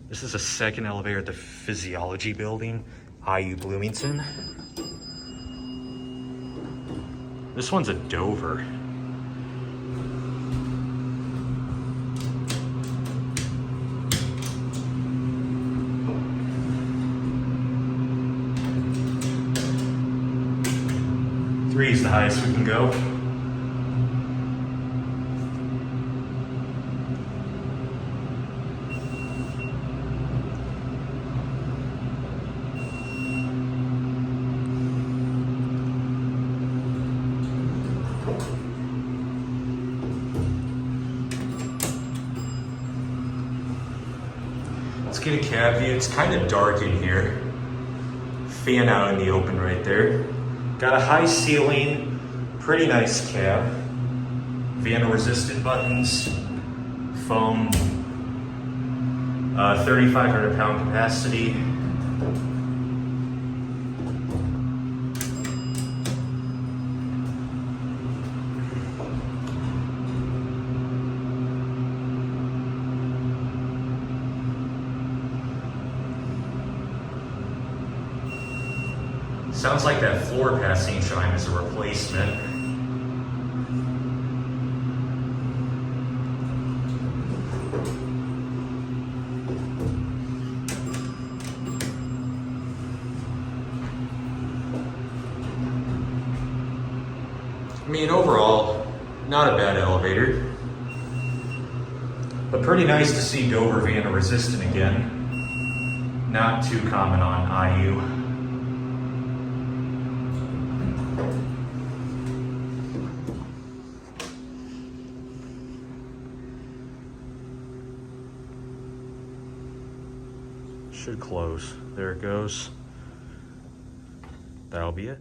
This is a second elevator at the Physiology Building, IU Bloomington. This one's a Dover. Three is the highest we can go. Let's get a cab view. It's kind of dark in here. Fan out in the open right there. Got a high ceiling, pretty nice cab. Vandal resistant buttons, foam, 3,500 pound capacity. Sounds like that floor passing chime is a replacement. I mean, overall, not a bad elevator, but pretty nice to see Dover Vandal resistant again. Not too common on IU. Should close. There it goes. That'll be it.